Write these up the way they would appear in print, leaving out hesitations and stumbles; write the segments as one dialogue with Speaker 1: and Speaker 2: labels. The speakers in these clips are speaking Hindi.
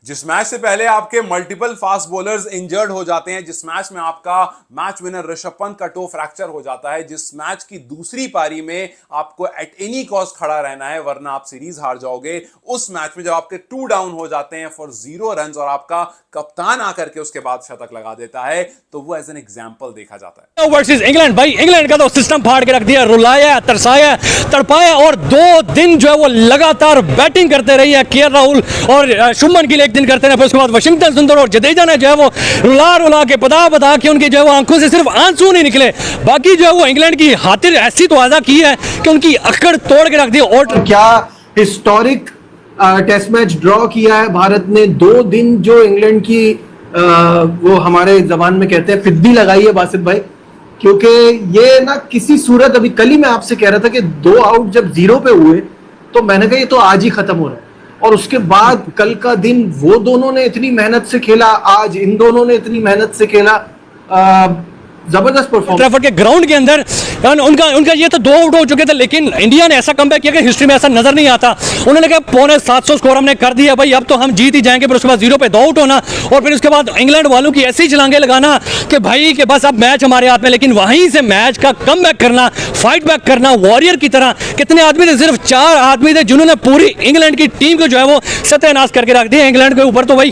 Speaker 1: जिस मैच से पहले आपके मल्टीपल फास्ट बॉलर्स इंजर्ड हो जाते हैं, जिस मैच में आपका मैच विनर ऋषभ पंत का टो फ्रैक्चर हो जाता है, जिस मैच की दूसरी पारी में आपको एट एनी कॉस्ट खड़ा रहना है वरना आप सीरीज हार जाओगे, उस मैच में जब आपके 2 डाउन हो जाते हैं फॉर 0 रन और आपका कप्तान आकर के उसके बाद शतक लगा देता है, तो वो एज एन एग्जांपल देखा जाता है।
Speaker 2: वर्सेस इंग्लैंड, भाई इंग्लैंड का तो सिस्टम फाड़ के रख दिया, रुलाया, तरसाया, तड़पाया और 2 दिन जो है वो लगातार बैटिंग करते रही है केएल राहुल और शुभमन गिल एक दिन करते रहे, फिर उसके बाद वाशिंगटन सुंदर और जडेजा ने जो है वो रुला के बता के उनकी जो है वो आंखों से सिर्फ आंसू नहीं निकले, बाकी जो है वो इंग्लैंड की खातिर ऐसी तवाज़ा की है कि उनकी अकड़ तोड़ के रख दी। और
Speaker 3: क्या हिस्टोरिक टेस्ट मैच ड्रॉ किया है भारत ने। 2 दिन जो इंग्लैंड की वो हमारे जबान में कहते हैं फिद्दी लगाई है बासित भाई, क्योंकि ये ना किसी सूरत, अभी कल ही मैं आपसे कह रहा था कि 2 आउट जब 0 पे हुए तो मैंने कहा ये तो आज ही खत्म हो रहा है, और उसके बाद कल का दिन वो दोनों ने इतनी मेहनत से खेला, आज इन दोनों ने इतनी मेहनत से खेला, जबरदस्त परफॉर्मेंस
Speaker 2: ट्रैफर्ड के ग्राउंड के अंदर। उनका ये तो 2 आउट हो चुके थे, लेकिन इंडिया ने ऐसा कमबैक किया कि हिस्ट्री में ऐसा नजर नहीं आता। उन्होंने कहा 750 स्कोर हमने कर दिया भाई, अब तो हम जीत ही जाएंगे, फिर उसके बाद 0 पे 2 आउट होना और फिर उसके बाद इंग्लैंड वालों की ऐसी छलांगे लगाना कि भाई कि बस अब मैच हमारे हाथ में, लेकिन वहीं से मैच का कमबैक करना, फाइट बैक करना वॉरियर की तरह। कितने आदमी थे? सिर्फ 4 आदमी थे जिन्होंने पूरी इंग्लैंड की टीम को जो है वो सत्यानाश करके रख दिया। इंग्लैंड के ऊपर तो भाई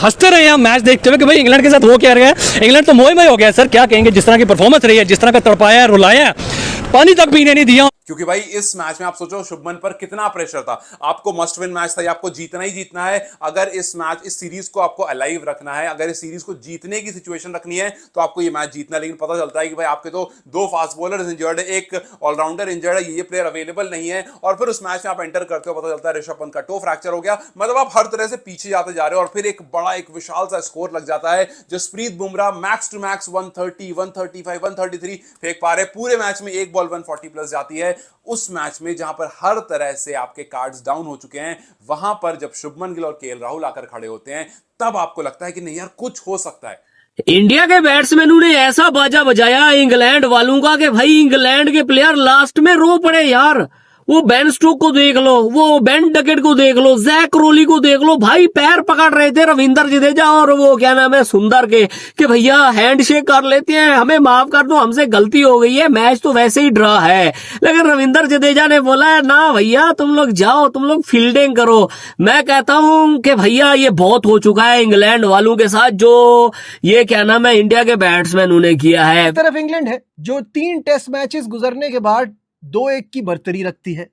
Speaker 2: हंसते रहे हम मैच देखते हुए कि भाई इंग्लैंड के साथ हो क्या रहा है। इंग्लैंड तो मोह हो गया सर, क्या कहेंगे, जिस तरह की परफॉर्मेंस रही है, जिस तरह का तड़पाया, रुलाया, पानी तक पीने नहीं दिया।
Speaker 1: क्योंकि भाई इस मैच में आप सोचो शुभमन पर कितना प्रेशर था, आपको मस्ट विन मैच था, आपको जीतना ही जीतना है। अगर इस सीरीज को आपको अलाइव रखना है, अगर इस सीरीज को जीतने की सिचुएशन रखनी है तो आपको ये मैच जीतना है। लेकिन पता चलता है कि भाई आपके तो 2 फास्ट बॉलर्स इंजर्ड है, एक ऑलराउंडर इंजर्ड है, ये प्लेयर अवेलेबल नहीं है, और फिर उस मैच में आप एंटर करते हो, पता चलता है ऋषभ पंत का टो फ्रैक्चर हो गया। मतलब आप हर तरह से पीछे जाते जा रहे हो और फिर एक विशाल सा स्कोर लग जाता है। Jasprit Bumrah max to max 130, 135, 133 फेंक पा रहे, पूरे मैच में एक बॉल 140 प्लस जाती है। उस मैच में जहां पर हर तरह से आपके कार्ड्स डाउन हो चुके हैं, वहां पर जब शुभमन गिल और केएल राहुल आकर खड़े होते हैं, तब आपको लगता है कि नहीं यार कुछ हो सकता है।
Speaker 4: इंडिया के बैट्समैनों ने ऐसा बाजा बजाया इंग्लैंड वालों का कि भाई इंग्लैंड के प्लेयर लास्ट में रो पड़े यार। वो बेन स्टोक को देख लो, वो बेन डकेट को देख लो, जैक रोली को देख लो, भाई पैर पकड़ रहे थे रविंदर जडेजा और वो क्या नाम है सुंदर के कि भैया हैंडशेक कर लेते हैं, हमें माफ कर दो, हमसे गलती हो गई है, मैच तो वैसे ही ड्रा है। लेकिन रविंदर जडेजा ने बोला है ना भैया तुम लोग जाओ, तुम लोग फील्डिंग करो। मैं कहता हूं कि भैया ये बहुत हो चुका है इंग्लैंड वालों के साथ, जो ये क्या नाम है इंडिया के बैट्समैनों ने किया है।
Speaker 3: एक तरफ इंग्लैंड है जो 3 टेस्ट मैचेस गुजरने के बाद 2-1 की बर्तरी रखती है,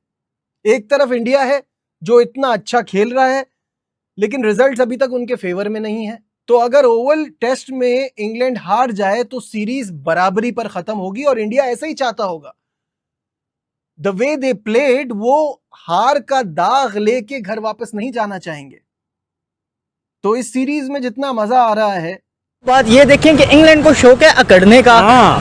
Speaker 3: एक तरफ इंडिया है जो इतना अच्छा खेल रहा है लेकिन रिजल्ट्स अभी तक उनके फेवर में नहीं है। तो अगर ओवल टेस्ट में इंग्लैंड हार जाए तो सीरीज बराबरी पर खत्म होगी और इंडिया ऐसा ही चाहता होगा। द वे दे प्लेड, वो हार का दाग लेके घर वापस नहीं जाना चाहेंगे। तो इस सीरीज में जितना मजा आ रहा है,
Speaker 5: बात ये देखें कि इंग्लैंड को शौक है अकड़ने का।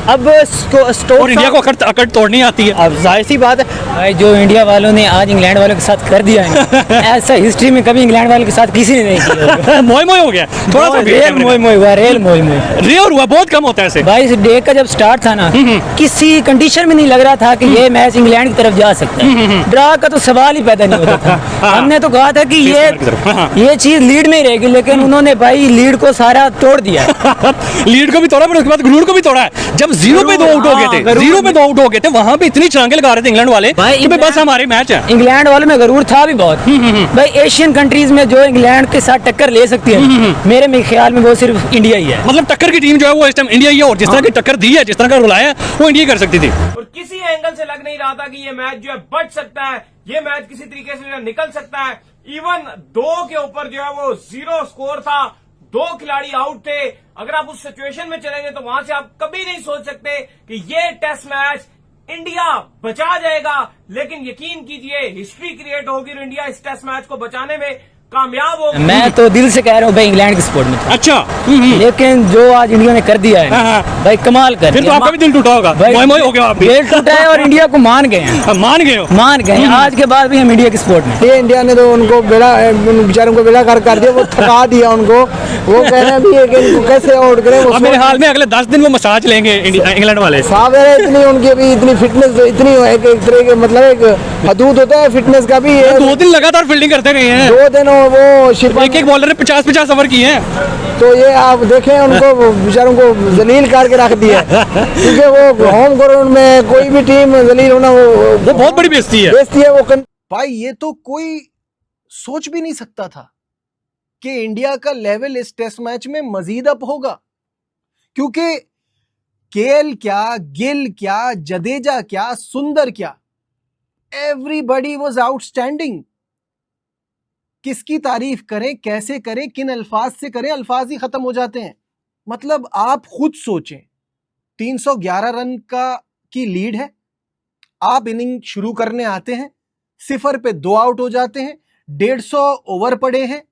Speaker 5: अब
Speaker 2: और इंडिया को अकड़ तोड़नी आती है।
Speaker 5: अब जाहिर सी बात है भाई, जो इंडिया वालों ने आज इंग्लैंड वालों के साथ कर दिया है ऐसा हिस्ट्री में कभी इंग्लैंड वालों के साथ किसी ने नहीं किया।
Speaker 2: मोह हो गया थोड़ा सा,
Speaker 5: रेल मोह हुआ, रेल मोह
Speaker 2: रेल हुआ, बहुत कम होता है ऐसे।
Speaker 5: भाई इस डे का जब स्टार्ट था ना, किसी कंडीशन में नहीं लग रहा था कि ये मैच इंग्लैंड की तरफ जा सकता है। ड्रा का तो सवाल ही पैदा नहीं होता था। हमने तो कहा था कि ये चीज लीड में ही रहेगी, लेकिन उन्होंने भाई लीड को सारा तोड़ दिया।
Speaker 2: लीड को भी तोड़ा, फिर उसके बाद ग्लूड को भी तोड़ा है। जब 0 पे 2 आउट हो गए थे, 0 पे 2 आउट हो गए थे, वहां पे इतनी छलांगे लगा रहे थे इंग्लैंड वाले कि बस हमारे मैच है।
Speaker 5: इंग्लैंड वालों में गरूर था भी बहुत। भाई एशियन कंट्रीज में जो इंग्लैंड के साथ टक्कर ले सकती है, मेरे ख्याल में वो सिर्फ इंडिया ही है।
Speaker 2: मतलब टक्कर की टीम जो है वो इस टाइम इंडिया ही है, और जिस तरह की टक्कर दी है, जिस तरह का रुलाया है, वो इंडिया कर सकती थी।
Speaker 6: और किसी एंगल से लग नहीं रहा था कि ये मैच जो है बच सकता है, ये मैच किसी तरीके से निकल सकता है। इवन 2 के ऊपर जो है वो 0 स्कोर था, 2 खिलाड़ी आउट थे। अगर आप उस सिचुएशन में चलेंगे तो वहां से आप कभी नहीं सोच सकते कि ये टेस्ट मैच इंडिया बचा जाएगा। लेकिन यकीन कीजिए हिस्ट्री क्रिएट होगी और इंडिया इस टेस्ट मैच को बचाने में कामयाब हो।
Speaker 5: मैं तो दिल से कह रहा हूँ भाई इंग्लैंड की सपोर्ट में।
Speaker 2: अच्छा।
Speaker 5: लेकिन जो आज इंडिया ने कर दिया है भाई कमाल कर दिया।
Speaker 2: तो आपका भी दिल टूटा होगा, मोह हो गया,
Speaker 5: दिल टूटा है और इंडिया को मान गए हैं।
Speaker 2: मान गए
Speaker 5: हैं आज के बाद भी हम इंडिया की सपोर्ट में।
Speaker 3: ये इंडिया ने तो उनको बेचारों को बेड़ा कर दिया, वो थका दिया उनको। वो कह रहे हैं भी कि इनको कैसे आउट करें।
Speaker 2: मेरे हाल में अगले 10 दिन वो मसाज लेंगे इंग्लैंड वाले।
Speaker 3: साहब इतनी उनकी अभी इतनी फिटनेस इतनी है कि एक तरह के मतलब एक हदूद होता है फिटनेस का भी।
Speaker 2: 2 दिन लगातार फील्डिंग करते गए हैं,
Speaker 3: 2 दिन वो शिरपन
Speaker 2: एक बॉलर ने 50-50 ओवर किए हैं।
Speaker 3: तो ये आप देखें उनको बेचारों को जलील करके रख दिया क्योंकि वो होम ग्राउंड में कोई भी टीम जलील होना वो
Speaker 2: बहुत बड़ी बेइज्जती है।
Speaker 3: बेइज्जती है वो भाई ये तो कोई सोच भी नहीं सकता था कि इंडिया का लेवल इस टेस्ट मैच में मजीद अप होगा, क्योंकि केएल क्या, गिल क्या, जडेजा क्या, सुंदर क्या, एवरीबॉडी वाज आउटस्टैंडिंग। किसकी तारीफ करें, कैसे करें, किन अल्फाज से करें, अल्फाज ही खत्म हो जाते हैं। मतलब आप खुद सोचें, 311 रन की लीड है, आप इनिंग शुरू करने आते हैं, 0 पे 2 आउट हो जाते हैं, 150 ओवर पड़े हैं,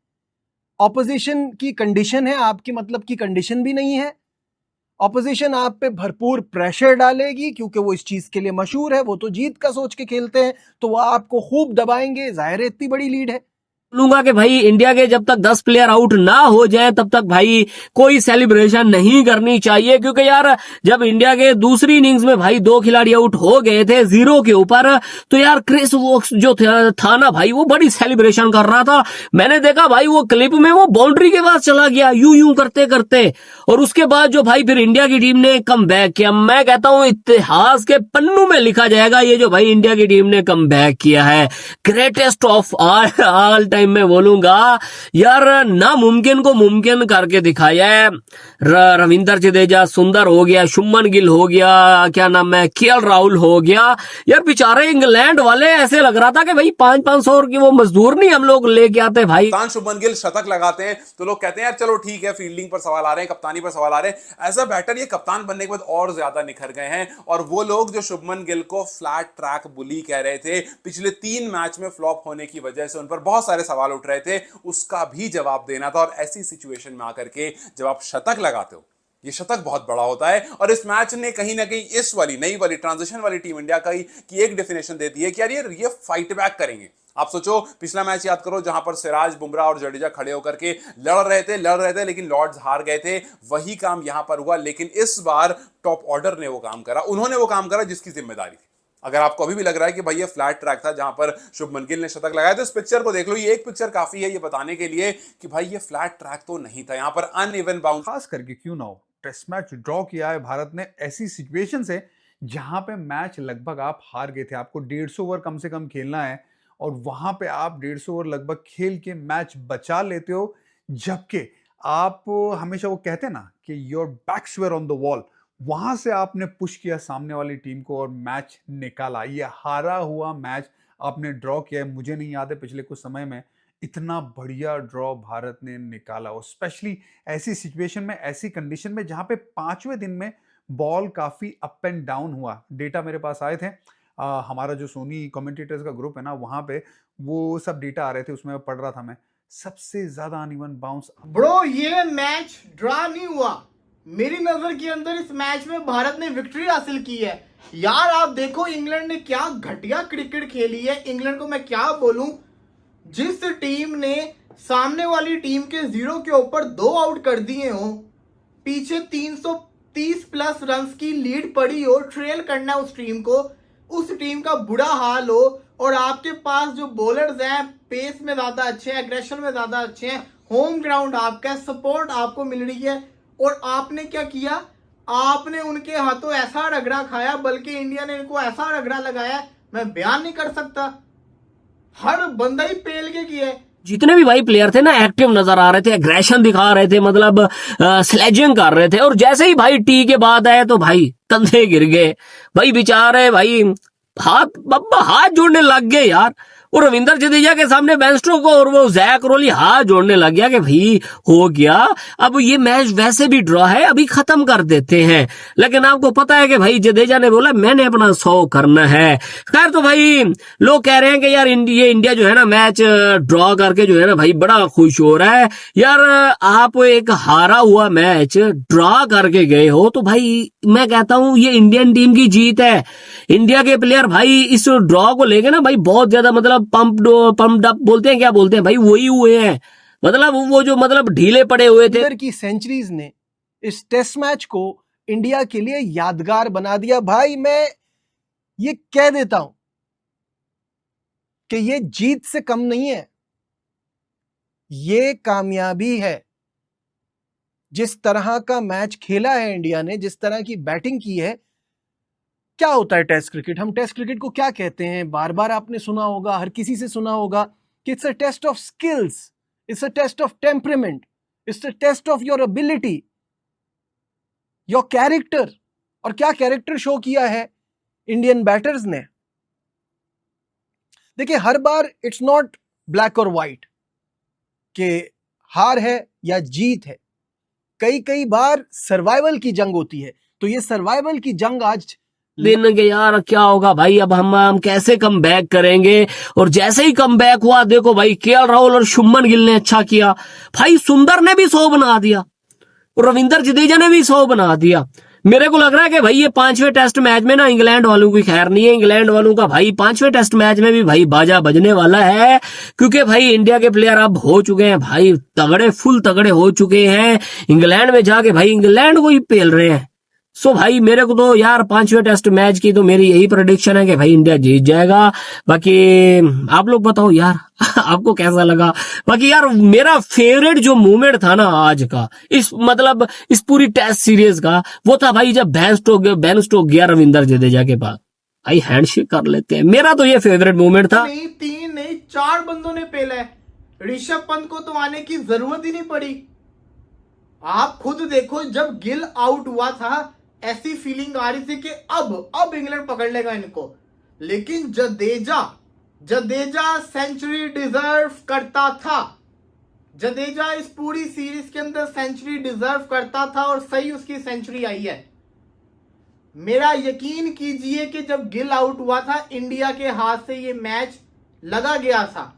Speaker 3: ऑपोजिशन की कंडीशन है, आपकी मतलब की कंडीशन भी नहीं है। ऑपोजिशन आप पे भरपूर प्रेशर डालेगी क्योंकि वो इस चीज के लिए मशहूर है, वो तो जीत का सोच के खेलते हैं, तो वो आपको खूब दबाएंगे। जाहिर है इतनी बड़ी लीड है।
Speaker 4: बोलूंगा कि भाई इंडिया के जब तक 10 प्लेयर आउट ना हो जाए तब तक भाई कोई सेलिब्रेशन नहीं करनी चाहिए, क्योंकि यार जब इंडिया के दूसरी इनिंग्स में भाई 2 खिलाड़ी आउट हो गए थे 0 के ऊपर, तो यार क्रिस वोक्स जो था ना भाई, वो बड़ी सेलिब्रेशन कर रहा था। मैंने देखा भाई वो क्लिप में वो बाउंड्री के पास चला गया यूं यूं करते करते, और उसके बाद जो भाई फिर इंडिया की टीम ने कम बैक किया। मैं कहता हूं इतिहास के पन्नों में लिखा जाएगा ये जो भाई इंडिया की टीम ने कम बैक किया है। ग्रेटेस्ट ऑफ ऑल टाइम मैं बोलूंगा यार, नामुमकिन को मुमकिन करके दिखाया है। रविंद्र जडेजा सुंदर हो गया, शुभमन गिल हो गया, क्या नाम है, केएल राहुल हो गया। यार बेचारे इंग्लैंड वाले ऐसे लग रहा था कि भाई 500 की वो मजदूर नहीं हम लोग लेके आते भाई।
Speaker 1: कप्तान शुभमन गिल शतक लगाते हैं तो लोग कहते हैं यार चलो ठीक है, फील्डिंग पर सवाल आ रहे हैं, कप्तानी पर सवाल आ रहे हैं। एज अ बैटर ये कप्तान बनने के बाद और ज्यादा निखर गए हैं, और वो लोग जो शुभमन गिल को फ्लैट ट्रैक बुली कह रहे थे, पिछले 3 मैच में फ्लॉप होने की वजह से उन पर बहुत सारे सवाल उठ रहे थे, उसका भी जवाब देना था। और ऐसी सिचुएशन में आकर के जब आप शतक लगाते हो, ये शतक बहुत बड़ा होता है। और इस मैच ने कहीं ना कहीं इस वाली नई वाली ट्रांजिशन वाली टीम इंडिया की एक डेफिनेशन देती है कि यार ये फाइट बैक करेंगे। आप सोचो पिछला मैच याद करो जहां पर सिराज, बुमराह और जडेजा खड़े होकर के लड़ रहे थे लेकिन लॉर्ड्स हार गए थे। वही काम यहां पर हुआ, लेकिन इस बार टॉप ऑर्डर ने वो काम करा, उन्होंने वो काम करा जिसकी जिम्मेदारी थी। अगर आपको अभी भी लग रहा है कि भाई ये फ्लैट ट्रैक था जहां पर शुभमन गिल ने शतक लगाया, तो इस पिक्चर को देख लो। ये एक पिक्चर काफी है ये बताने के लिए कि भाई ये फ्लैट ट्रैक तो नहीं था, यहां पर अनइवन बाउंस।
Speaker 7: खास करके क्यों ना हो, टेस्ट मैच ड्रॉ किया है भारत ने ऐसी सिचुएशन से जहां पे मैच लगभग आप हार गए थे, आपको 150 ओवर कम से कम खेलना है, और वहां पे आप 150 ओवर लगभग खेल के मैच बचा लेते हो। जबकि आप हमेशा वो कहते हैं ना कि your backs were on the wall, वहां से आपने पुश किया सामने वाली टीम को और मैच निकाला। ये हारा हुआ मैच आपने ड्रॉ किया है। मुझे नहीं याद है पिछले कुछ समय में इतना बढ़िया ड्रॉ भारत ने निकाला, और स्पेशली ऐसी सिचुएशन में, ऐसी कंडीशन में जहां पे 5वें दिन में बॉल काफी अप एंड डाउन हुआ। डेटा मेरे पास आए थे, हमारा जो सोनी कमेंटेटर्स का ग्रुप है ना, वहां पे वो सब डेटा आ रहे थे, उसमें पढ़ रहा था मैं। सबसे ज्यादा अनइवन बाउंस।
Speaker 8: ब्रो ये मैच ड्रा नहीं हुआ, मेरी नजर के अंदर इस मैच में भारत ने विक्ट्री हासिल की है। यार आप देखो इंग्लैंड ने क्या घटिया क्रिकेट खेली है। इंग्लैंड को मैं क्या बोलूं, जिस टीम ने सामने वाली टीम के 0 के ऊपर 2 आउट कर दिए हो, पीछे 330 प्लस रन की लीड पड़ी हो, ट्रेल करना उस टीम को, उस टीम का बुरा हाल हो, और आपके पास जो बॉलर्स हैं पेस में ज्यादा अच्छे हैं, एग्रेशन में ज्यादा अच्छे हैं, होम ग्राउंड आपका, सपोर्ट आपको मिल रही है, और आपने क्या किया, आपने उनके हाथों ऐसा रगड़ा खाया, बल्कि इंडिया ने इनको ऐसा रगड़ा लगाया मैं बयान नहीं कर सकता। हर बंदा ही पेल के किया है।
Speaker 4: जितने भी भाई प्लेयर थे ना एक्टिव नजर आ रहे थे, एग्रेशन दिखा रहे थे, मतलब स्लेजिंग कर रहे थे, और जैसे ही भाई टी के बाद आए तो भाई कंधे गिर गए भाई, बेचारे भाई हाथ जोड़ने लग गए यार। और रविंद्र जडेजा के सामने बेन स्टोक्स को और वो जैक रोली हाथ जोड़ने लग गया कि भाई हो गया, अब ये मैच वैसे भी ड्रॉ है, अभी खत्म कर देते हैं। लेकिन आपको पता है कि भाई जडेजा ने बोला मैंने अपना 100 करना है। खैर तो भाई लोग कह रहे हैं कि यार इंडिया जो है ना मैच ड्रॉ करके जो है ना भाई बड़ा खुश हो रहा है। यार आप एक हारा हुआ मैच ड्रॉ करके गए हो तो भाई मैं कहता हूं ये इंडियन टीम की जीत है। इंडिया के प्लेयर भाई इस ड्रॉ को लेके ना भाई बहुत ज्यादा मतलब पम्प्ड अप बोलते हैं, क्या बोलते हैं भाई, वही हुए हैं। मतलब वो जो मतलब ढीले पड़े हुए थे।
Speaker 3: इधर की सेंचुरीज ने इस टेस्ट मैच को इंडिया के लिए यादगार बना दिया। भाई मैं ये कह देता हूं कि ये जीत से कम नहीं है, ये कामयाबी है। जिस तरह का मैच खेला है इंडिया ने, जिस तरह की बैटिंग की है, क्या होता है टेस्ट क्रिकेट? हम टेस्ट क्रिकेट को क्या कहते हैं? बार बार आपने सुना होगा, हर किसी से सुना होगा कि it's a test of skills, it's a test of temperament, it's a test of your ability, your character. और क्या कैरेक्टर शो किया है इंडियन बैटर्स ने। देखिए, हर बार इट्स नॉट ब्लैक और व्हाइट कि हार है या जीत है। कई कई बार सर्वाइवल की जंग होती है। तो ये सर्वाइवल की जंग आज
Speaker 4: दिन के यार क्या होगा भाई, अब हम कैसे कम बैक करेंगे। और जैसे ही कम बैक हुआ, देखो भाई केएल राहुल और शुभमन गिल ने अच्छा किया भाई, सुंदर ने भी 100 बना दिया और रविंद्र जडेजा ने भी 100 बना दिया। मेरे को लग रहा है कि भाई ये 5वें टेस्ट मैच में ना इंग्लैंड वालों की खैर नहीं है। इंग्लैंड वालों का भाई 5वें टेस्ट मैच में भी भाई बाजा बजने वाला है, क्योंकि भाई इंडिया के प्लेयर अब हो चुके हैं भाई तगड़े, फुल तगड़े हो चुके हैं। इंग्लैंड में जाके भाई इंग्लैंड को ही पेल रहे हैं। सो भाई मेरे को तो यार 5वें टेस्ट मैच की तो मेरी यही प्रेडिक्शन है कि भाई इंडिया जीत जाएगा। बाकी आप लोग बताओ यार आपको कैसा लगा। बाकी यार मेरा फेवरेट जो मोमेंट था ना आज का, इस पूरी टेस्ट सीरीज का, वो था भाई जब बेन स्टोक गया रविंद्र जडेजा के पास, भाई हैंडशेक कर लेते हैं। मेरा तो ये फेवरेट मोमेंट था।
Speaker 8: नहीं 3 नहीं 4 बंदों ने पेला है। ऋषभ पंत को तो आने की जरूरत ही नहीं पड़ी। आप खुद देखो, जब गिल आउट हुआ था ऐसी फीलिंग आ रही थी कि अब इंग्लैंड पकड़ लेगा इनको। लेकिन जडेजा सेंचुरी डिजर्व करता था। जडेजा इस पूरी सीरीज के अंदर सेंचुरी डिजर्व करता था और सही उसकी सेंचुरी आई है। मेरा यकीन कीजिए कि जब गिल आउट हुआ था, इंडिया के हाथ से ये मैच लगा गया था।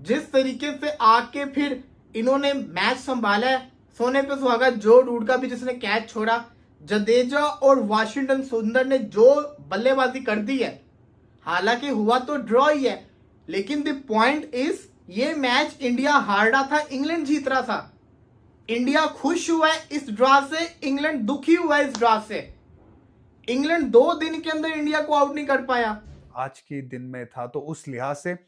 Speaker 8: जिस तरीके से आके फिर इन्होंने मैच संभाला है, सोने पे सुहागा, जो रूट का भी जिसने कैच छोड़ा, जडेजा और वाशिंगटन सुंदर ने जो बल्लेबाजी कर दी है। हालांकि हुआ तो ड्रॉ ही है, लेकिन द पॉइंट इज ये मैच इंडिया हार रहा था, इंग्लैंड जीत रहा था। इंडिया खुश हुआ है इस ड्रॉ से, इंग्लैंड दुखी हुआ है इस ड्रॉ से। इंग्लैंड 2 दिन के अंदर इंडिया को आउट नहीं कर पाया।
Speaker 7: आज के दिन में था, तो उस लिहाज से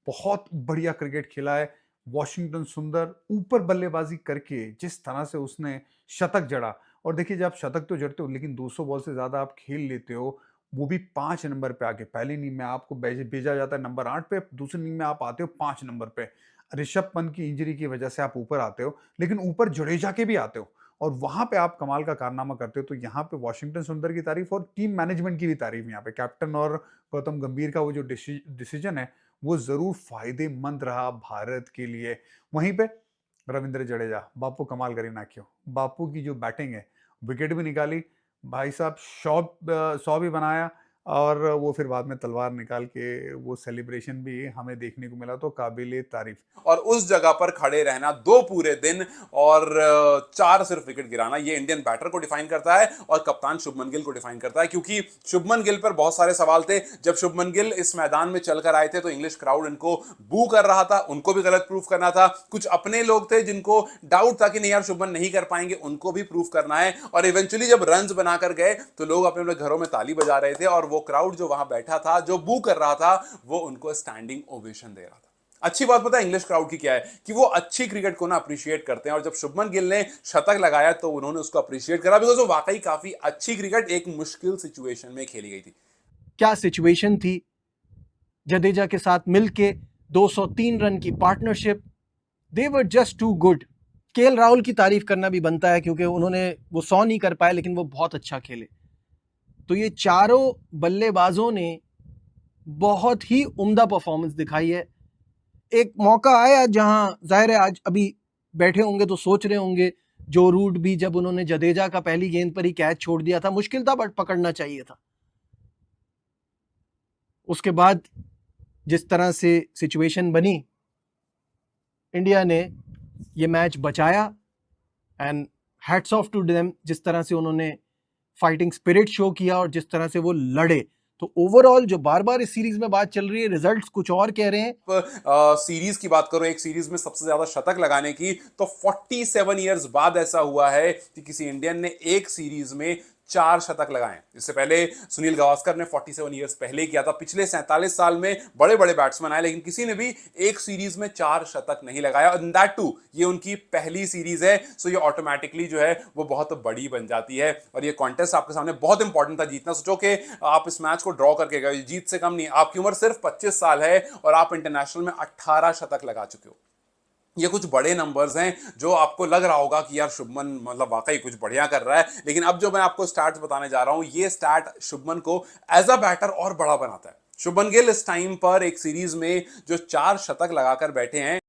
Speaker 7: बहुत बढ़िया क्रिकेट खेला है वाशिंगटन सुंदर। ऊपर बल्लेबाजी करके जिस तरह से उसने शतक जड़ा, और देखिए जब आप शतक तो जड़ते हो लेकिन 200 बॉल से ज्यादा आप खेल लेते हो, वो भी 5 नंबर पे आके। पहली इनिंग में आपको भेजा जाता है नंबर 8 पे, दूसरी इनिंग में आप आते हो 5 नंबर पे। ऋषभ पंत की इंजरी की वजह से आप ऊपर आते हो, लेकिन ऊपर जडेजा के भी आते हो और वहां पे आप कमाल का कारनामा करते हो। तो यहाँ पे वाशिंगटन सुंदर की तारीफ और टीम मैनेजमेंट की भी तारीफ। यहाँ पे कैप्टन और गौतम गंभीर का वो जो डिसीजन है वो जरूर फायदेमंद रहा भारत के लिए। वहीं पे रविंद्र जडेजा, बापू कमाल करी ना क्यों। बापू की जो बैटिंग है, विकेट भी निकाली भाई साहब, 100 भी बनाया, और वो फिर बाद में तलवार निकाल के वो सेलिब्रेशन भी हमें देखने को मिला, तो काबिले तारीफ।
Speaker 1: और उस जगह पर खड़े रहना 2 पूरे दिन और 4 सिर्फ विकेट गिराना, ये इंडियन बैटर को डिफाइन करता है और कप्तान शुभमन गिल को डिफाइन करता है। क्योंकि शुभमन गिल पर बहुत सारे सवाल थे। जब शुभमन गिल इस मैदान में चलकर आए थे तो इंग्लिश क्राउड इनको बू कर रहा था, उनको भी गलत प्रूफ करना था। कुछ अपने लोग थे जिनको डाउट था कि नहीं यार शुभमन नहीं कर पाएंगे, उनको भी प्रूफ करना है। और इवेंचुअली जब रन्स बनाकर गए तो लोग अपने अपने घरों में ताली बजा रहे थे और वो क्राउड जो वहां बैठा था, जो बू कर रहा था, वो उनको स्टैंडिंग ओवेशन दे रहा था। अच्छी बात पता है इंग्लिश क्राउड की क्या है कि वो अच्छी क्रिकेट को ना अप्रिशिएट करते हैं। और जब शुभमन गिल ने शतक लगाया तो उन्होंने उसको अप्रिशिएट करा, बिकॉज वो वाकई काफी अच्छी क्रिकेट एक मुश्किल सिचुएशन में खेली गई थी।
Speaker 3: क्या सिचुएशन थी। जडेजा के साथ मिलके 203 रन की partnership, they were just too good. KL Rahul की तारीफ करना भी बनता है क्योंकि उन्होंने वो 100 नहीं कर पाए, लेकिन वो बहुत अच्छा खेले। तो ये चारों बल्लेबाजों ने बहुत ही उम्दा परफॉर्मेंस दिखाई है। एक मौका आया जहां जाहिर है आज अभी बैठे होंगे तो सोच रहे होंगे जो रूट भी, जब उन्होंने जडेजा का पहली गेंद पर ही कैच छोड़ दिया था, मुश्किल था बट पकड़ना चाहिए था। उसके बाद जिस तरह से सिचुएशन बनी, इंडिया ने ये मैच बचाया and hats off to them. जिस तरह से उन्होंने फाइटिंग स्पिरिट शो किया और जिस तरह से वो लड़े, तो ओवरऑल जो बार बार इस सीरीज में बात चल रही है, रिजल्ट्स कुछ और कह रहे हैं।
Speaker 1: सीरीज की बात करो, एक सीरीज में सबसे ज्यादा शतक लगाने की, तो 47 इयर्स बाद ऐसा हुआ है कि किसी इंडियन ने एक सीरीज में 4 शतक लगाए। इससे पहले सुनील गावस्कर ने 47 ईयर्स पहले किया था। पिछले 47 साल में बड़े बड़े बैट्समैन आए, लेकिन किसी ने भी एक सीरीज में 4 शतक नहीं लगाया, और दैट टू ये उनकी पहली सीरीज है। सो ये ऑटोमेटिकली जो है वो बहुत बड़ी बन जाती है, और ये कॉन्टेस्ट आपके सामने बहुत इंपॉर्टेंट था जीतना। सोचो कि आप इस मैच को ड्रॉ करके गए, जीत से कम नहीं, आपकी उम्र सिर्फ 25 साल है और आप इंटरनेशनल में 18 शतक लगा चुके हो। ये कुछ बड़े नंबर्स हैं जो आपको लग रहा होगा कि यार शुभमन मतलब वाकई कुछ बढ़िया कर रहा है, लेकिन अब जो मैं आपको स्टैट्स बताने जा रहा हूं, ये स्टैट शुभमन को एज अ बैटर और बड़ा बनाता है। शुभमन गिल इस टाइम पर एक सीरीज में जो 4 शतक लगाकर बैठे हैं,